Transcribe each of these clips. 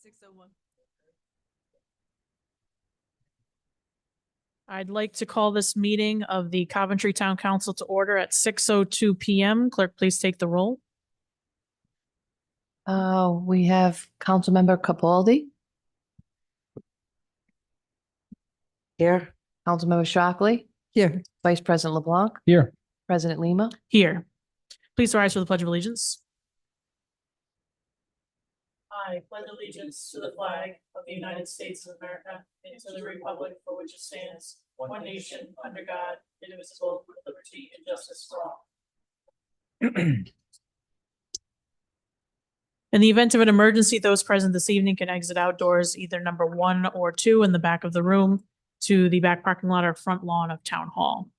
6:01. I'd like to call this meeting of the Coventry Town Council to order at 6:02 PM. Clerk, please take the roll. We have Councilmember Capaldi. Here. Councilmember Shockley. Here. Vice President LeBlanc. Here. President Lima. Here. Please rise for the Pledge of Allegiance. I pledge allegiance to the flag of the United States of America and to the republic for which it stands, one nation, under God, indivisible, with liberty and justice for all. In the event of an emergency, those present this evening can exit outdoors, either number 1 or 2 in the back of the room to the back parking lot or front lawn of Town Hall.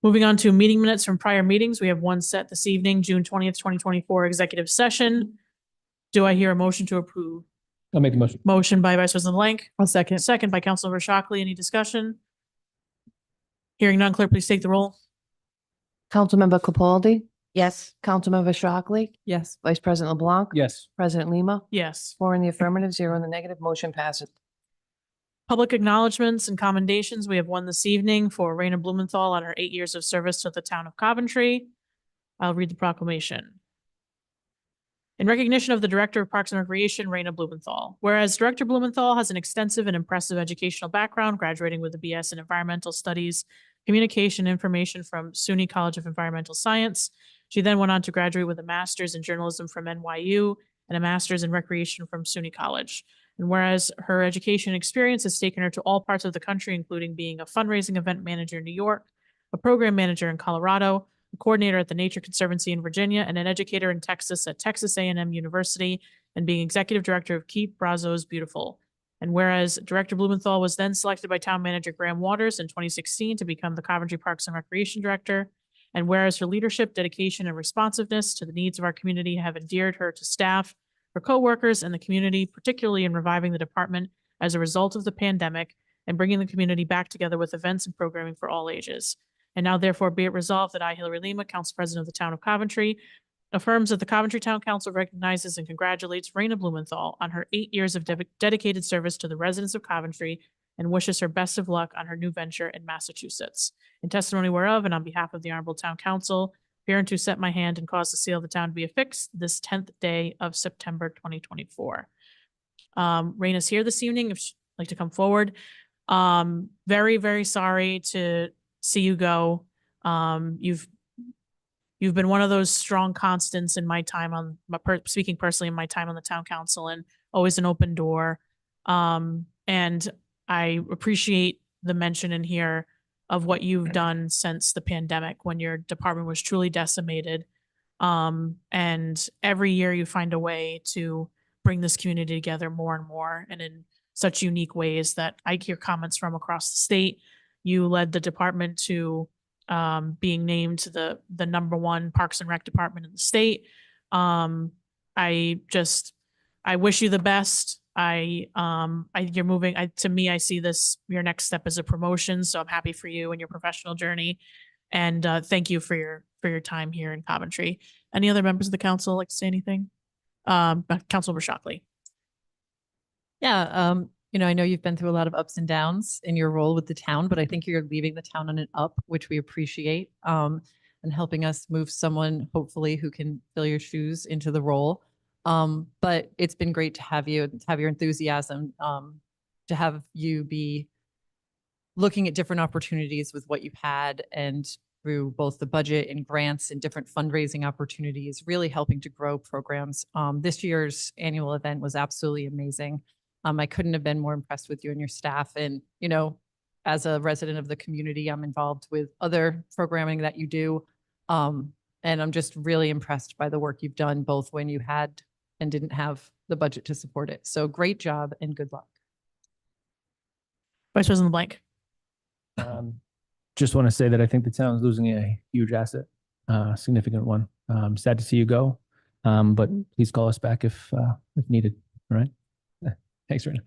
Moving on to meeting minutes from prior meetings, we have one set this evening, June 20th, 2024, executive session. Do I hear a motion to approve? I'll make the motion. Motion by Vice President Blank. I'll second. Second by Councilmember Shockley. Any discussion? Hearing none, clerk, please take the roll. Councilmember Capaldi. Yes. Councilmember Shockley. Yes. Vice President LeBlanc. Yes. President Lima. Yes. 4 in the affirmative, 0 in the negative. Motion passes. Public acknowledgements and commendations. We have one this evening for Raina Blumenthal on her 8 years of service to the town of Coventry. I'll read the proclamation. In recognition of the Director of Parks and Recreation, Raina Blumenthal. Whereas Director Blumenthal has an extensive and impressive educational background, graduating with a BS in Environmental Studies, Communication and Information from SUNY College of Environmental Science. She then went on to graduate with a master's in journalism from NYU and a master's in recreation from SUNY College. And whereas her education experience has taken her to all parts of the country, including being a fundraising event manager in New York, a program manager in Colorado, a coordinator at the Nature Conservancy in Virginia, and an educator in Texas at Texas A&M University, and being executive director of Keep Brazos Beautiful. And whereas Director Blumenthal was then selected by Town Manager Graham Waters in 2016 to become the Coventry Parks and Recreation Director, and whereas her leadership, dedication, and responsiveness to the needs of our community have endeared her to staff, her coworkers, and the community, particularly in reviving the department as a result of the pandemic and bringing the community back together with events and programming for all ages. And now therefore be it resolved that I, Hillary Lima, Council President of the Town of Coventry, affirms that the Coventry Town Council recognizes and congratulates Raina Blumenthal on her 8 years of dedicated service to the residents of Coventry and wishes her best of luck on her new venture in Massachusetts. In testimony whereof, and on behalf of the Honorable Town Council, hereunto set my hand and cause the seal of the town to be affixed this 10th day of September 2024. Raina's here this evening, if she'd like to come forward. Very, very sorry to see you go. You've been one of those strong constants in my time on, speaking personally, in my time on the town council, and always an open door. And I appreciate the mention in here of what you've done since the pandemic, when your department was truly decimated. And every year you find a way to bring this community together more and more, and in such unique ways that I hear comments from across the state. You led the department to being named the #1 Parks and Rec department in the state. I wish you the best. You're moving. To me, I see this, your next step as a promotion. So I'm happy for you and your professional journey. And thank you for your time here in Coventry. Any other members of the council like to say anything? Councilmember Shockley. Yeah. I know you've been through a lot of ups and downs in your role with the town, but I think you're leaving the town on an up, which we appreciate, and helping us move someone, hopefully, who can fill your shoes into the role. But it's been great to have you, to have your enthusiasm, to have you be looking at different opportunities with what you've had, and through both the budget and grants and different fundraising opportunities, really helping to grow programs. This year's annual event was absolutely amazing. I couldn't have been more impressed with you and your staff. And, as a resident of the community, I'm involved with other programming that you do. And I'm just really impressed by the work you've done, both when you had and didn't have the budget to support it. So great job and good luck. Vice President Blank. Just want to say that I think the town is losing a huge asset, significant one. Sad to see you go, but please call us back if needed. All right. Thanks, Raina.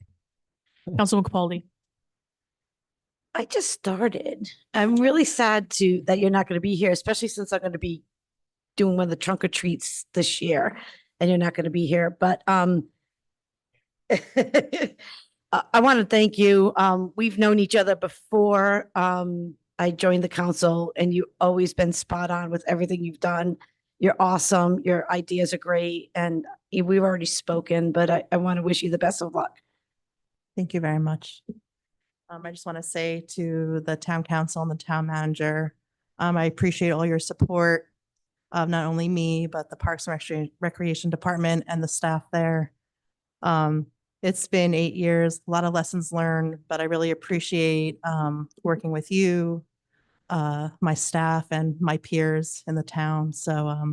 Councilwoman Capaldi. I just started. I'm really sad that you're not going to be here, especially since I'm going to be doing one of the trunk or treats this year, and you're not going to be here. But I want to thank you. We've known each other before I joined the council, and you've always been spot on with everything you've done. You're awesome. Your ideas are great, and we've already spoken, but I want to wish you the best of luck. Thank you very much. I just want to say to the town council and the town manager, I appreciate all your support of not only me, but the Parks and Recreation Department and the staff there. It's been 8 years, a lot of lessons learned, but I really appreciate working with you, my staff and my peers in the town. So I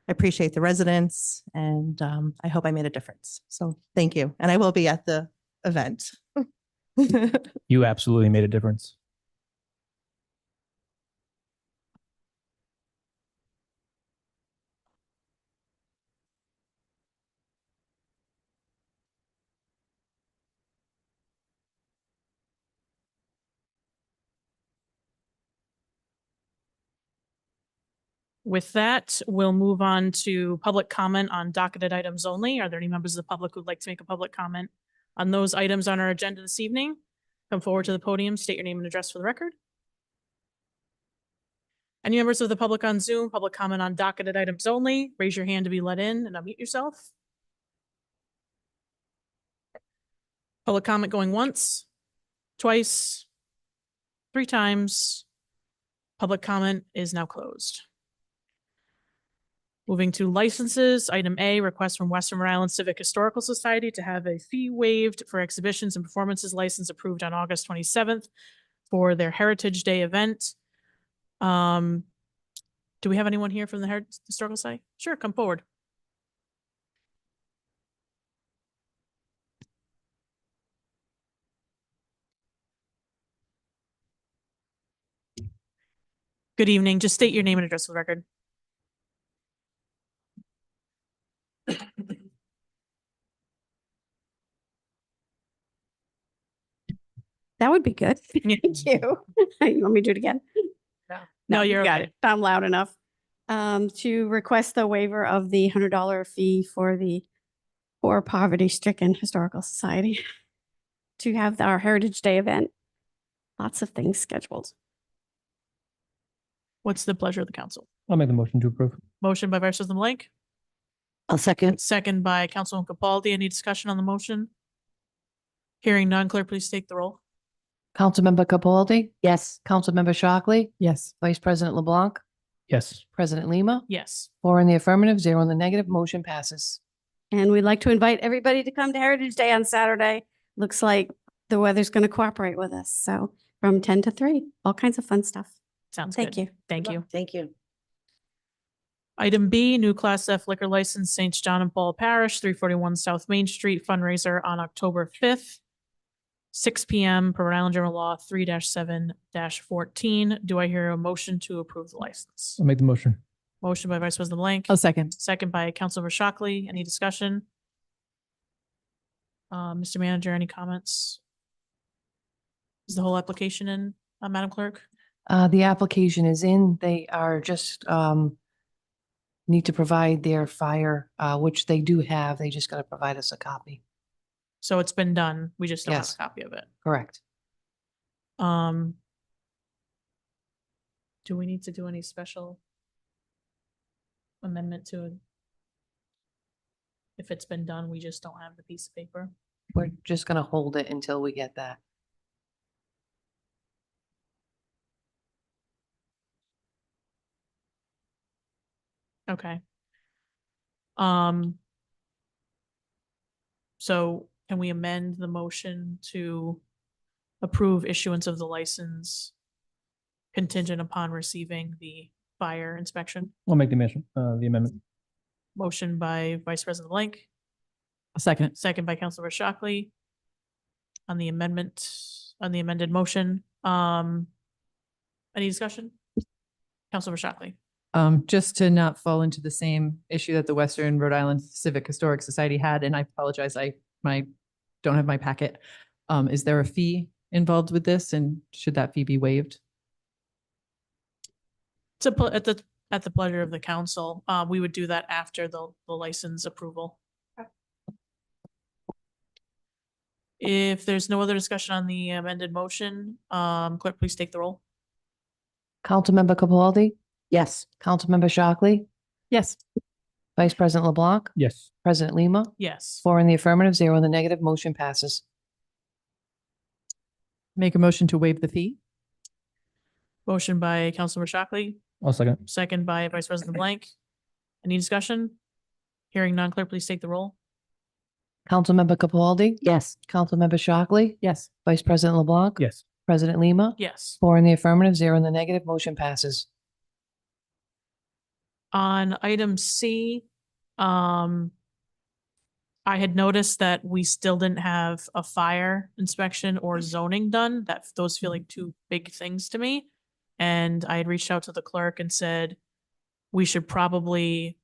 appreciate the residents, and I hope I made a difference. So thank you. And I will be at the event. You absolutely made a difference. With that, we'll move on to public comment on docketed items only. Are there any members of the public who'd like to make a public comment on those items on our agenda this evening? Come forward to the podium, state your name and address for the record. Any members of the public on Zoom, public comment on docketed items only, raise your hand to be let in and unmute yourself. Public comment going once, twice, 3 times. Public comment is now closed. Moving to licenses, item A, request from Western Rhode Island Civic Historical Society to have a fee waived for exhibitions and performances license approved on August 27th for their Heritage Day event. Do we have anyone here from the Historical Society? Sure, come forward. Good evening. Just state your name and address for the record. That would be good. Yeah. Thank you. You want me to do it again? No, you you're got okay. it. I'm loud enough. To request the waiver of the $100 fee for the Poor Poverty Stricken Historical Society to have our Heritage Day event. Lots of things scheduled. What's the pleasure of the council? I'll make the motion to approve. Motion by Vice President Blank, I'll second. second by Councilwoman Capaldi. Any discussion on the motion? Hearing none, clerk, please take the roll. Councilmember Capaldi, Yes. Councilmember Shockley, Yes. Vice President LeBlanc, Yes. President Lima, Yes. 4 in the affirmative, 0 in the negative, motion passes. And we'd like to invite everybody to come to Heritage Day on Saturday. Looks like the weather's going to cooperate with us. So from 10 to 3, all kinds of fun stuff. Sounds Thank good. you. Thank you. Thank you. Item B, new Class F liquor license, St. John and Paul Parish, 341 South Main Street, fundraiser on October 5th, 6 p.m. per Rhode Island General Law 3-7-14. Do I hear a motion to approve the license? I'll make the motion. Motion by Vice President Blank. I'll second. Second by Councilmember Shockley. Any discussion? Mr. Manager, any comments? Is the whole application in, Madam Clerk? The application is in. They are just need to provide their fire, which they do have. They just got to provide us a copy. So it's been done. We just don't have Yes. a copy of it. Correct. Do we need to do any special amendment to it? If it's been done, we just don't have the piece of paper. We're just going to hold it until we get that. Okay. So can we amend the motion to approve issuance of the license contingent upon receiving the fire inspection? I'll make the motion, the amendment. Motion by Vice President Blank, I'll second. second by Councilor Shockley. On the amendment, on the amended motion. Any discussion? Councilor Shockley. Just to not fall into the same issue that the Western Rhode Island Civic Historic Society had, and I apologize, I don't have my packet. Is there a fee involved with this, and should that fee be waived? At the pleasure of the council, we would do that after the license approval. If there's no other discussion on the amended motion, clerk, please take the roll. Councilmember Capaldi, Yes. Councilmember Shockley, Yes. Vice President LeBlanc, Yes. President Lima, Yes. 4 in the affirmative, 0 in the negative, motion passes. Make a motion to waive the fee. Motion by Councilmember Shockley, I'll second. second by Vice President Blank. Any discussion? Hearing none, clerk, please take the roll. Councilmember Capaldi, Yes. Councilmember Shockley, Yes. Vice President LeBlanc, Yes. President Lima, Yes. 4 in the affirmative, 0 in the negative, motion passes. On item C, I had noticed that we still didn't have a fire inspection or zoning done. Those feel like two big things to me. And I had reached out to the clerk and said, we should probably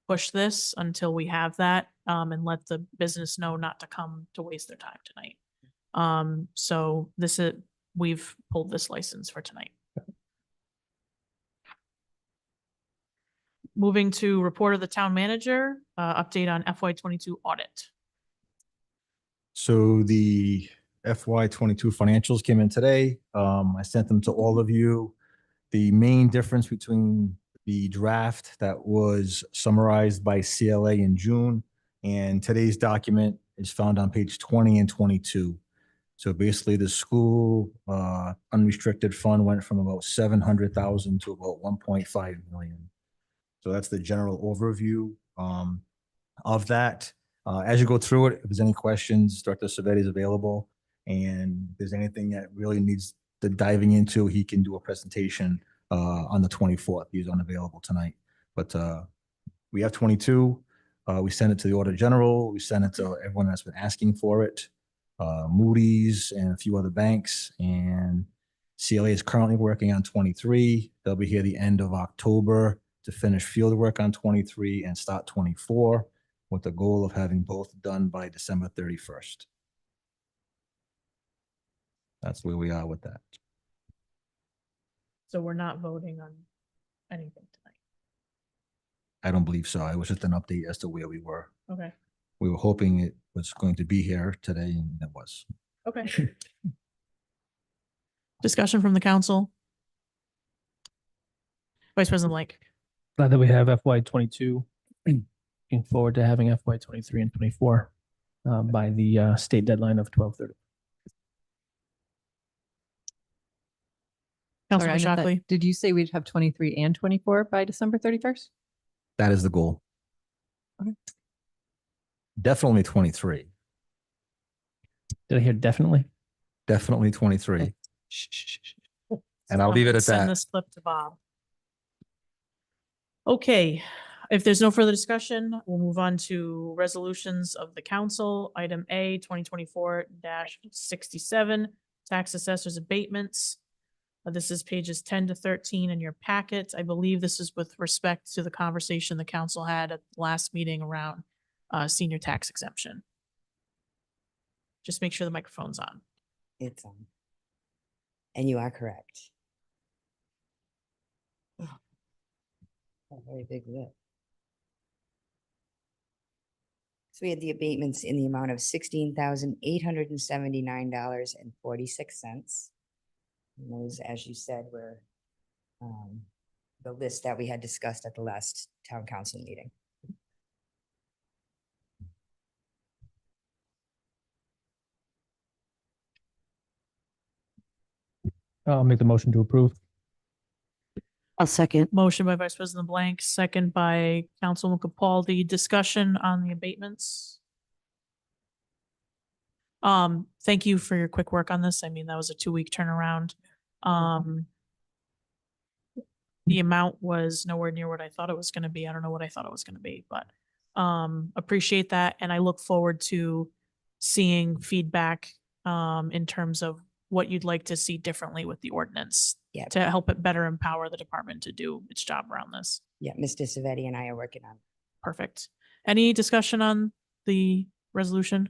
push this until we have that, and let the business know not to come to waste their time tonight. So we've pulled this license for tonight. Moving to report of the town manager, update on FY22 audit. So the FY22 financials came in today. I sent them to all of you. The main difference between the draft that was summarized by CLA in June and today's document is found on page 20 and 22. So basically the school unrestricted fund went from about 700,000 to about 1.5 million. So that's the general overview of that. As you go through it, if there's any questions, Director Savetti is available. And if there's anything that really needs the diving into, he can do a presentation on the 24th. He's unavailable tonight. But we have 22. We sent it to the Auditor General. We sent it to everyone that's been asking for it. Moody's and a few other banks. And CLA is currently working on 23. They'll be here the end of October to finish field work on 23 and start 24 with the goal of having both done by December 31st. That's where we are with that. So we're not voting on anything tonight. I don't believe so. It was just an update as to where we were. Okay. We were hoping it was going to be here today, and it was. Okay. Discussion from the council. Vice President Blank. Glad that we have FY22. Looking forward to having FY23 and 24 by the state deadline of 12/30. Sorry, I Councilmember missed that. Shockley. Did you say we'd have 23 and 24 by December 31st? That is the goal. Okay. Definitely 23. Did I hear definitely? Definitely 23. And I'll I'm leave it gonna at Send that. this clip to Bob. Okay, if there's no further discussion, we'll move on to resolutions of the council. Item A, 2024-67, tax assessors abatements. This is pages 10 to 13 in your packet. I believe this is with respect to the conversation the council had at the last meeting around senior tax exemption. Just make sure the microphone's on. It's on. And you are correct. A very big lip. So we had the abatements in the amount of $16,879.46. And those, as you said, were the list that we had discussed at the last town council meeting. I'll make the motion to approve. I'll second. Motion by Vice President Blank, second by Councilman Capaldi. Discussion on the abatements. Thank you for your quick work on this. I mean, that was a 2-week turnaround. The amount was nowhere near what I thought it was gonna be. I don't know what I thought it was gonna be, but appreciate that. And I look forward to seeing feedback in terms of what you'd like to see differently with the ordinance Yeah. to help it better empower the department to do its job around this. Yeah, Mr. Savetti and I are working on it. Perfect. Any discussion on the resolution?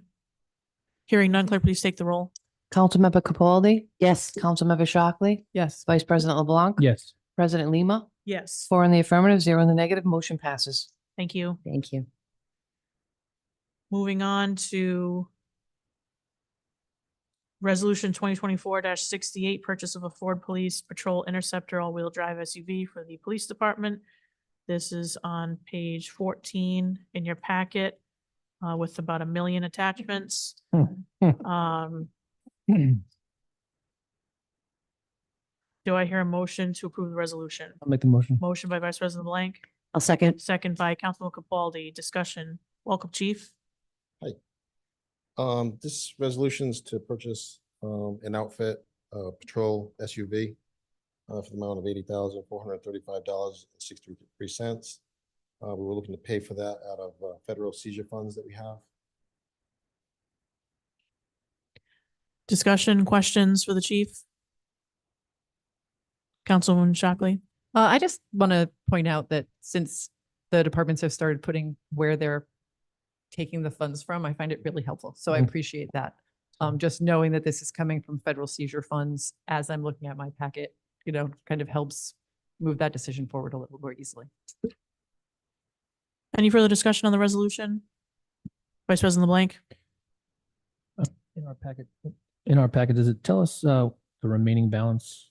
Hearing none, clerk, please take the roll. Councilmember Capaldi, Yes. Councilmember Shockley, Yes. Vice President LeBlanc, Yes. President Lima, Yes. 4 in the affirmative, 0 in the negative, motion passes. Thank you. Thank you. Moving on to Resolution 2024-68, purchase of a Ford Police Patrol Interceptor all-wheel drive SUV for the police department. This is on page 14 in your packet, with about 1 million attachments. Um, do I hear a motion to approve the resolution? I'll make the motion. Motion by Vice President Blank, I'll second. second by Councilman Capaldi. Discussion. Welcome, Chief. This resolution's to purchase, an outfit, patrol SUV, for the amount of $80,435.63. We were looking to pay for that out of, federal seizure funds that we have. Discussion, questions for the chief? Councilwoman Shockley. I just want to point out that since the departments have started putting where they're taking the funds from, I find it really helpful. So I Mhm. appreciate that. Just knowing that this is coming from federal seizure funds as I'm looking at my packet, kind of helps move that decision forward a little more easily. Any further discussion on the resolution? Vice President LeBlanc. In our packet, does it tell us the remaining balance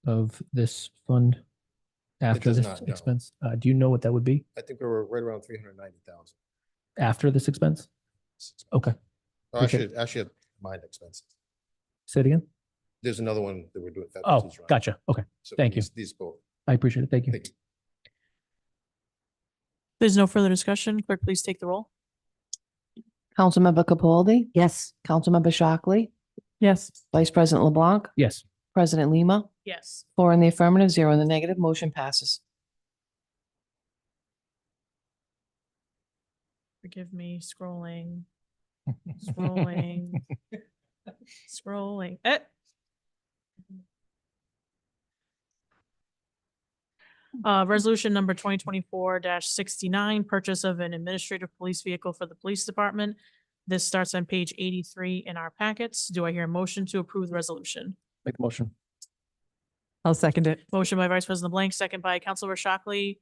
of this fund after does this not, no. expense? Do you know what that would be I think we were right around 390,000. after this expense? Okay, Oh, Appreciate actually, mine expenses. say it again. There's another one that we're doing. federal Oh, seizure on. gotcha. Okay, So thank you. These both. I appreciate it. Thank you. Thank you. There's no further discussion. Clerk, please take the roll. Councilmember Capaldi, Yes. Councilmember Shockley, Yes. Vice President LeBlanc, Yes, President Lima, Yes. 4 in the affirmative, 0 in the negative, motion passes. Forgive me, scrolling. Scrolling. Scrolling. Resolution number 2024-69, purchase of an administrative police vehicle for the police department. This starts on page 83 in our packets. Do I hear a motion to approve the resolution? make the motion. I'll second it. Motion by Vice President Blank, second by Councilor Shockley.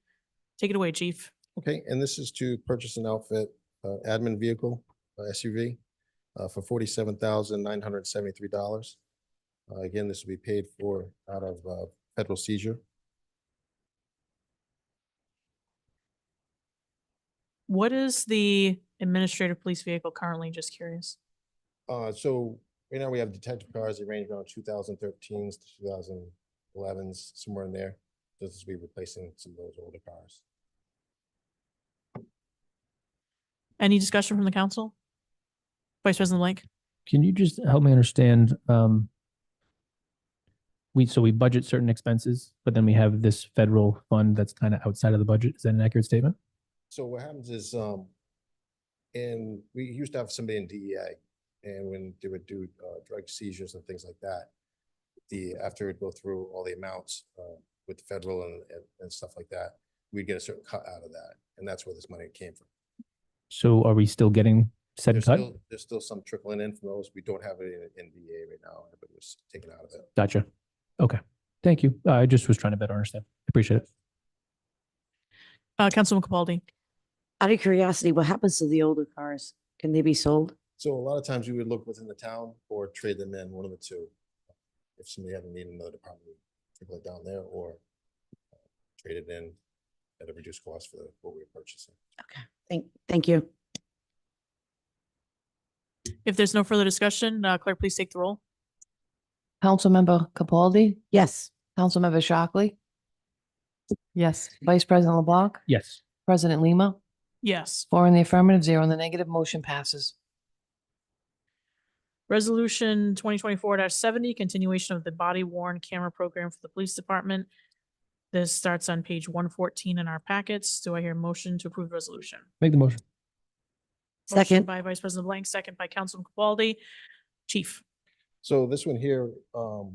Take it away, Chief. Okay, and this is to purchase an outfit, admin vehicle, SUV, for $47,973. Again, this will be paid for out of, federal seizure. What is the administrative police vehicle currently? Just curious. So right now we have detective cars that range around 2013s to 2011s, somewhere in there. This will be replacing some of those older cars. Any discussion from the council? Vice President Blank? Can you just help me understand? We budget certain expenses, but then we have this federal fund that's kind of outside of the budget. Is that an accurate statement? So what happens is, and we used to have somebody in DEA, and when they would do drug seizures and things like that, after it go through all the amounts with the federal and stuff like that, we'd get a certain cut out of that, and that's where this money came from. So are we still getting said cut? There's still some trickling in from those. We don't have it in DEA right now, but it was taken out of it. Gotcha. Okay. Thank you. I just was trying to better understand. Appreciate it. Councilman Capaldi? Out of curiosity, what happens to the older cars? Can they be sold? So a lot of times we would look within the town or trade them in, one of the two. If somebody had a need in another department, we'd trickle it down there or trade it in at a reduced cost for what we were purchasing. Okay, thank you. If there's no further discussion, clerk, please take the roll. Councilmember Capaldi, Yes. Councilmember Shockley, Yes. Vice President LeBlanc, Yes. President Lima, Yes. 4 in the affirmative, 0 in the negative, motion passes. Resolution 2024-70, continuation of the body worn camera program for the police department. This starts on page 114 in our packets. Do I hear a motion to approve the resolution? Make the motion. Motion Second. by Vice President Blank, second by Councilman Capaldi. Chief? So this one here, what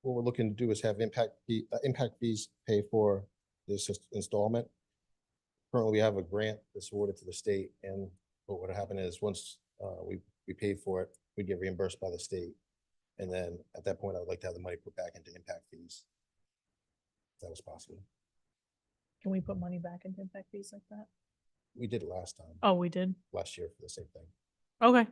we're looking to do is have impact fees pay for this installment. Currently, we have a grant that's awarded to the state, and what would happen is once we paid for it, we get reimbursed by the state. And then at that point, I would like to have the money put back into impact fees. If that was possible. Can we put money back into impact fees like that? We did it last time, Oh, we did? last year for the same thing. Okay.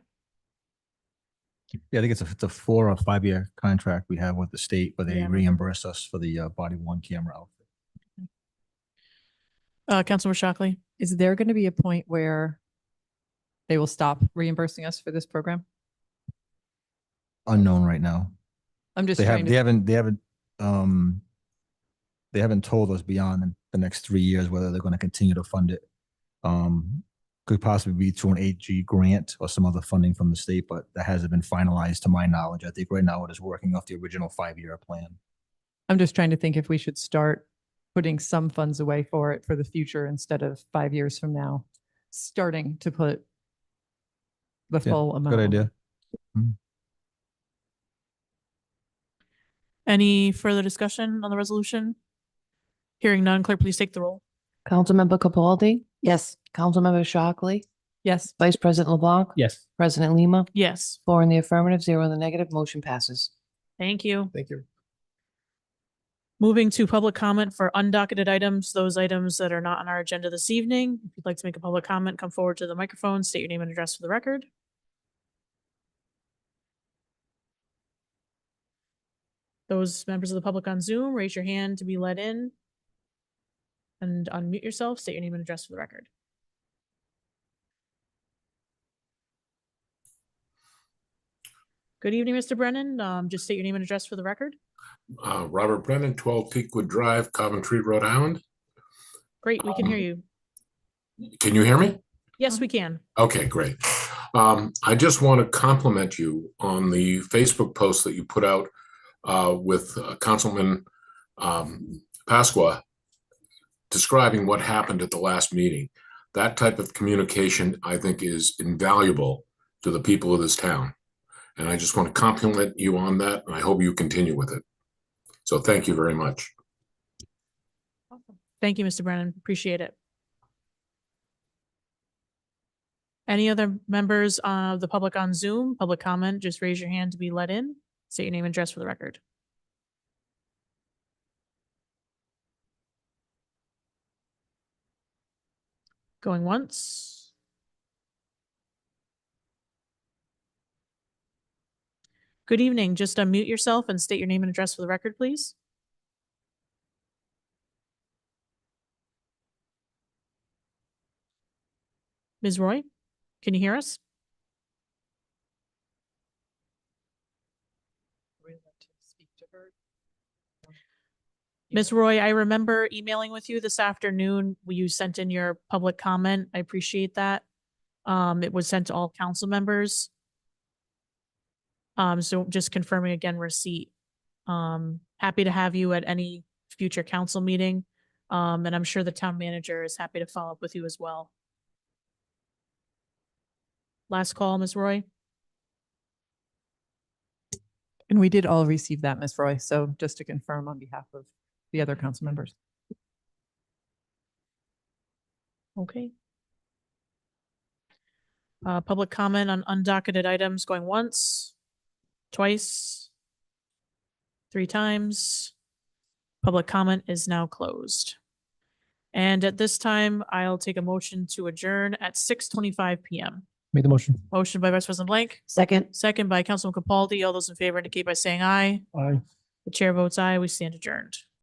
Yeah, I think it's a 4 or 5 year contract we have with the state, where they Yeah. reimburse us for the body worn camera outfit. Councilmember Shockley. Is there going to be a point where they will stop reimbursing us for this program? Unknown right now. I'm just They trying they haven't told us beyond the next 3 years whether they're going to continue to fund it. Could possibly be through an 8G grant or some other funding from the state, but that hasn't been finalized to my knowledge. I think right now it is working off the original 5-year plan. I'm just trying to think if we should start putting some funds away for it for the future instead of 5 years from now, starting to put the Yeah, full amount. Good idea. Any further discussion on the resolution? Hearing none, clerk, please take the roll. Councilmember Capaldi, Yes. Councilmember Shockley, Yes. Vice President LeBlanc, Yes. President Lima, Yes, 4 in the affirmative, 0 in the negative, motion passes. thank you. Thank you. Moving to public comment for undocketed items, those items that are not on our agenda this evening. If you'd like to make a public comment, come forward to the microphone, state your name and address for the record. Those members of the public on Zoom, raise your hand to be let in. And unmute yourself, state your name and address for the record. Good evening, Mr. Brennan. Just state your name and address for the record. Robert Brennan, 12 Peakwood Drive, Coventry, Rhode Island. Great, we can hear you. Can you hear me? Yes, we can. Okay, great. I just want to compliment you on the Facebook post that you put out with Councilman Pasqua describing what happened at the last meeting. That type of communication, I think, is invaluable to the people of this town. And I just want to compliment you on that, and I hope you continue with it. So thank you very much. Thank you, Mr. Brennan. Appreciate it. Any other members of the public on Zoom? Public comment, just raise your hand to be let in. State your name and address for the record. Going once. Good evening. Just unmute yourself and state your name and address for the record, please. Ms. Roy, can you hear us? Ms. Roy, I remember emailing with you this afternoon. You sent in your public comment. I appreciate that. It was sent to all council members. So just confirming again receipt. Happy to have you at any future council meeting. And I'm sure the town manager is happy to follow up with you as well. Last call, Ms. Roy. And we did all receive that, Ms. Roy. So just to confirm on behalf of the other council members. Okay. Public comment on undocketed items going once, twice, 3 times. Public comment is now closed. And at this time, I'll take a motion to adjourn at 6:25 p.m. Make the motion. Motion by Vice President Blank, Second. second by Councilman Capaldi. All those in favor indicate by saying aye. Aye. The chair votes aye. We stand adjourned.